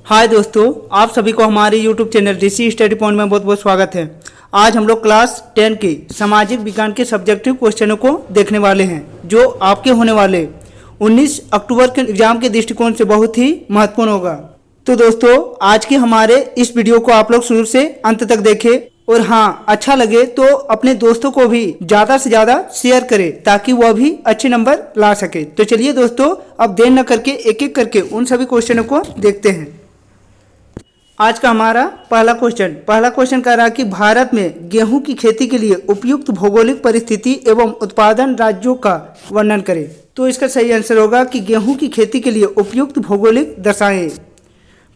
हाय दोस्तों, आप सभी को हमारे YouTube channel DC study point में बहुत बहुत स्वागत है। आज हम लोग क्लास 10 के सामाजिक विज्ञान के सब्जेक्टिव क्वेश्चनों को देखने वाले हैं, जो आपके होने वाले 19 अक्टूबर के एग्जाम के दृष्टिकोण से बहुत ही महत्वपूर्ण होगा। तो दोस्तों, आज के हमारे इस वीडियो को आप लोग शुरू से अंत तक देखें और हाँ, अच्छा लगे तो अपने दोस्तों को भी ज़्यादा से ज़्यादा शेयर करें ताकि वह भी अच्छे नंबर ला सके। तो चलिए दोस्तों, अब देर न करके एक एक करके उन सभी क्वेश्चनों को देखते हैं। आज का हमारा पहला क्वेश्चन कह रहा है कि भारत में गेहूं की खेती के लिए उपयुक्त भौगोलिक परिस्थिति एवं उत्पादन राज्यों का वर्णन करें। तो इसका सही आंसर होगा कि गेहूं की खेती के लिए उपयुक्त भौगोलिक दशाएं।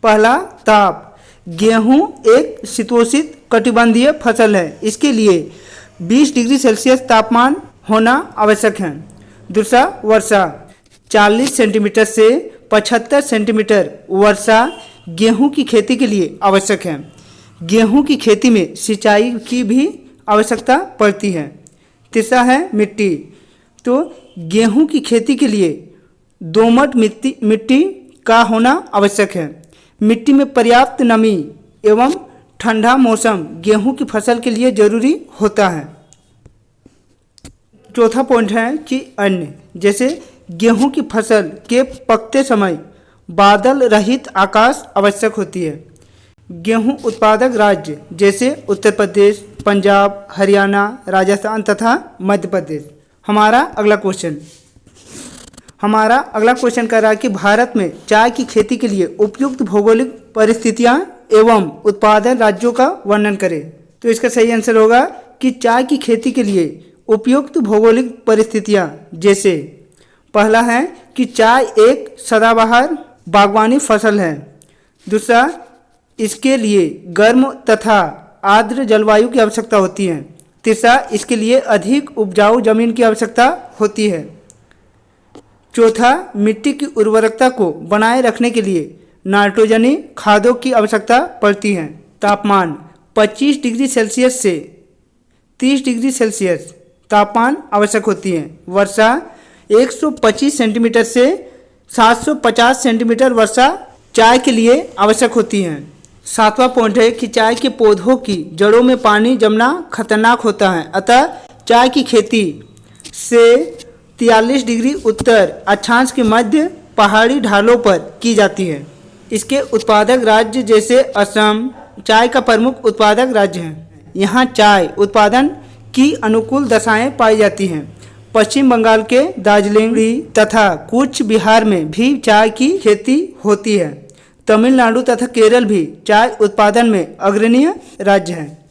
पहला, ताप। गेहूं एक शीतोष्ण कटिबंधीय फसल है, इसके लिए 20 डिग्री सेल्सियस तापमान होना आवश्यक है। दूसरा, वर्षा। 40 सेंटीमीटर से 75 सेंटीमीटर वर्षा गेहूं की खेती के लिए आवश्यक है। गेहूं की खेती में सिंचाई की भी आवश्यकता पड़ती है। तीसरा है मिट्टी। तो गेहूं की खेती के लिए दोमट मिट्टी का होना आवश्यक है। मिट्टी में पर्याप्त नमी एवं ठंडा मौसम गेहूं की फसल के लिए जरूरी होता है। चौथा पॉइंट है कि अन्य, जैसे गेहूं की फसल के पकते समय बादल रहित आकाश आवश्यक होती है। गेहूं उत्पादक राज्य जैसे उत्तर प्रदेश, पंजाब, हरियाणा, राजस्थान तथा मध्य प्रदेश। हमारा अगला क्वेश्चन कह रहा है कि भारत में चाय की खेती के लिए उपयुक्त भौगोलिक परिस्थितियां एवं उत्पादन राज्यों का वर्णन करें। तो इसका सही आंसर होगा कि चाय की खेती के लिए उपयुक्त भौगोलिक परिस्थितियां जैसे, पहला है कि चाय एक सदाबहार बागवानी फसल है। दूसरा, इसके लिए गर्म तथा आर्द्र जलवायु की आवश्यकता होती है। तीसरा, इसके लिए अधिक उपजाऊ जमीन की आवश्यकता होती है। चौथा, मिट्टी की उर्वरकता को बनाए रखने के लिए नाइट्रोजनी खादों की आवश्यकता पड़ती है। तापमान 25 डिग्री सेल्सियस से 30 डिग्री सेल्सियस तापमान आवश्यक होती है। वर्षा 125 सेंटीमीटर से 750 सेंटीमीटर वर्षा चाय के लिए आवश्यक होती है। सातवां पॉइंट है कि चाय के पौधों की जड़ों में पानी जमना खतरनाक होता है, अतः चाय की खेती से 43 डिग्री उत्तर अक्षांश के मध्य पहाड़ी ढालों पर की जाती है। इसके उत्पादक राज्य जैसे असम चाय का प्रमुख उत्पादक राज्य है। यहाँ चाय उत्पादन की अनुकूल दशाएं पाई जाती हैं। पश्चिम बंगाल के दार्जिलिंग तथा कूच बिहार में भी चाय की खेती होती है। तमिलनाडु तथा केरल भी चाय उत्पादन में अग्रणीय राज्य है।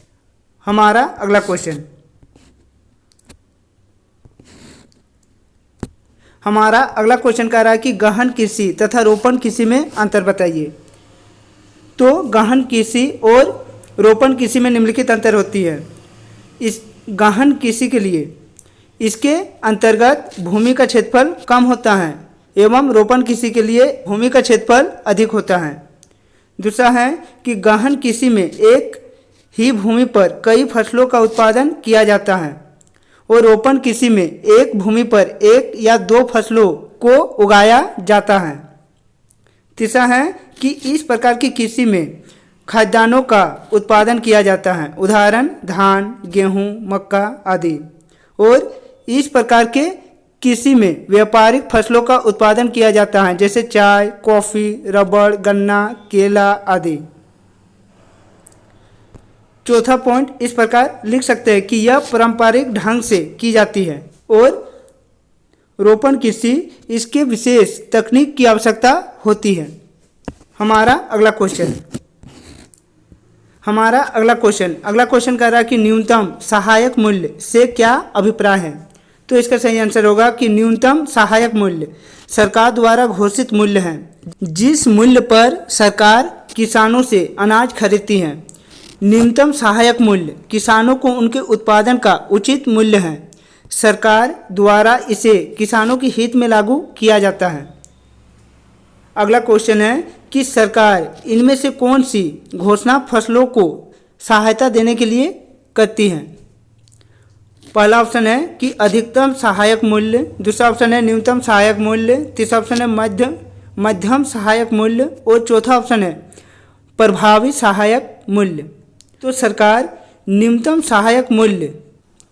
हमारा अगला क्वेश्चन कह रहा है कि गहन कृषि तथा रोपण कृषि में अंतर बताइए। तो गहन कृषि और रोपण कृषि में निम्नलिखित अंतर होती है। इस गहन कृषि के लिए इसके अंतर्गत भूमि का क्षेत्रफल कम होता है एवं रोपण कृषि के लिए भूमि का क्षेत्रफल अधिक होता है। दूसरा है कि गहन कृषि में एक ही भूमि पर कई फसलों का उत्पादन किया जाता है और रोपण कृषि में एक भूमि पर एक या दो फसलों को उगाया जाता है। तीसरा है कि इस प्रकार की कृषि में खाद्यान्नों का उत्पादन किया जाता है, उदाहरण धान, गेहूँ, मक्का आदि। और इस प्रकार के कृषि में व्यापारिक फसलों का उत्पादन किया जाता है, जैसे चाय, कॉफ़ी, रबड़, गन्ना, केला आदि। चौथा पॉइंट इस प्रकार लिख सकते हैं कि यह पारंपरिक ढंग से की जाती है और रोपण कृषि इसके विशेष तकनीक की आवश्यकता होती है। हमारा अगला क्वेश्चन कह रहा है कि न्यूनतम सहायक मूल्य से क्या अभिप्राय है। तो इसका सही आंसर होगा कि न्यूनतम सहायक मूल्य सरकार द्वारा घोषित मूल्य है, जिस मूल्य पर सरकार किसानों से अनाज खरीदती है। न्यूनतम सहायक मूल्य किसानों को उनके उत्पादन का उचित मूल्य है। सरकार द्वारा इसे किसानों के हित में लागू किया जाता है। अगला क्वेश्चन है कि सरकार इनमें से कौन सी घोषणा फसलों को सहायता देने के लिए करती है। पहला ऑप्शन है कि अधिकतम सहायक मूल्य, दूसरा ऑप्शन है न्यूनतम सहायक मूल्य, तीसरा ऑप्शन है मध्यम सहायक मूल्य और चौथा ऑप्शन है प्रभावी सहायक मूल्य। तो सरकार न्यूनतम सहायक मूल्य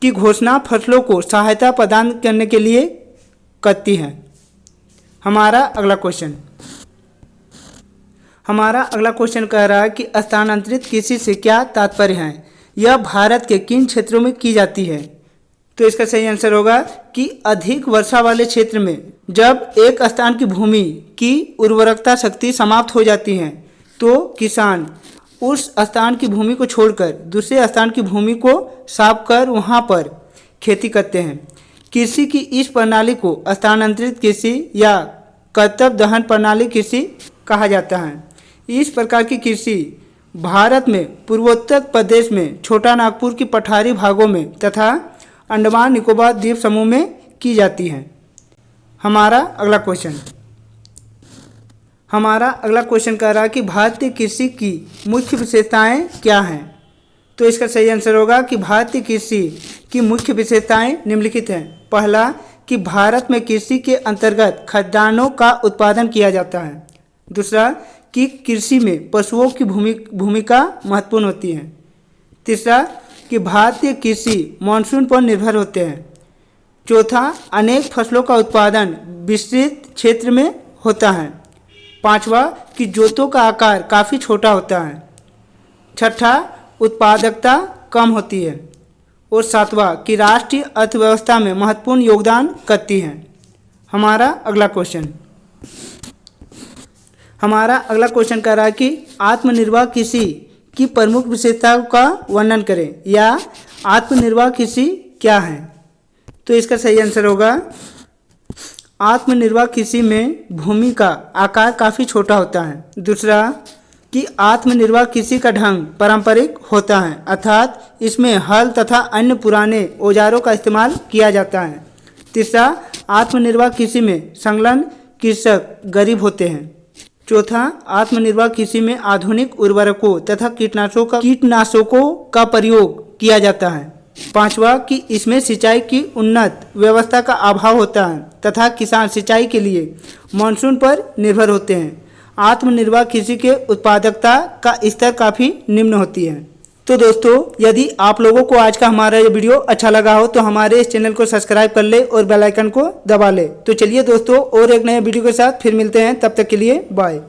की घोषणा फसलों को सहायता प्रदान करने के लिए करती है। हमारा अगला क्वेश्चन कह रहा है कि स्थानांतरित कृषि से क्या तात्पर्य है, यह भारत के किन क्षेत्रों में की जाती है। तो इसका सही आंसर होगा कि अधिक वर्षा वाले क्षेत्र में जब एक स्थान की भूमि की उर्वरकता शक्ति समाप्त हो जाती है तो किसान उस स्थान की भूमि को छोड़कर दूसरे स्थान की भूमि को साफ कर वहां पर खेती करते हैं। कृषि की इस प्रणाली को स्थानांतरित कृषि या कर्तव्य दहन प्रणाली कृषि कहा जाता है। इस प्रकार की कृषि भारत में पूर्वोत्तर प्रदेश में छोटा नागपुर की पठारी भागों में तथा अंडमान निकोबार द्वीप समूह में की जाती है। हमारा अगला क्वेश्चन कह रहा है कि भारतीय कृषि की मुख्य विशेषताएं क्या हैं। तो इसका सही आंसर होगा कि भारतीय कृषि की मुख्य विशेषताएं निम्नलिखित हैं। पहला कि भारत में कृषि के अंतर्गत खाद्यान्नों का उत्पादन किया जाता है। दूसरा कि कृषि में पशुओं की भूमिका महत्वपूर्ण होती है। तीसरा कि भारतीय कृषि मानसून पर निर्भर होते हैं। चौथा अनेक फसलों का उत्पादन विस्तृत क्षेत्र में होता है। पांचवा कि जोतों का आकार काफ़ी छोटा होता है। छठा उत्पादकता कम होती है। और सातवां कि राष्ट्रीय अर्थव्यवस्था में महत्वपूर्ण योगदान करती है। हमारा अगला क्वेश्चन कह रहा है कि आत्मनिर्भर कृषि की प्रमुख विशेषताओं का वर्णन करें या आत्मनिर्भर कृषि क्या है। तो इसका सही आंसर होगा आत्मनिर्भर कृषि में भूमि का आकार काफ़ी छोटा होता है। दूसरा कि आत्मनिर्भर कृषि का ढंग पारंपरिक होता है, अर्थात इसमें हल तथा अन्य पुराने औजारों का इस्तेमाल किया जाता है। तीसरा आत्मनिर्भर कृषि में संलग्न कृषक गरीब होते हैं। चौथा आत्मनिर्भर कृषि में आधुनिक उर्वरकों तथा कीटनाशकों का प्रयोग किया जाता है। पांचवा कि इसमें सिंचाई की उन्नत व्यवस्था का अभाव होता है तथा किसान सिंचाई के लिए मानसून पर निर्भर होते हैं। आत्मनिर्भर कृषि के उत्पादकता का स्तर काफ़ी निम्न होती है। तो दोस्तों यदि आप लोगों को आज का हमारा ये वीडियो अच्छा लगा हो तो हमारे इस चैनल को सब्सक्राइब कर ले और बेल आइकन को दबा ले। तो चलिए दोस्तों और एक नए वीडियो के साथ फिर मिलते हैं, तब तक के लिए बाय।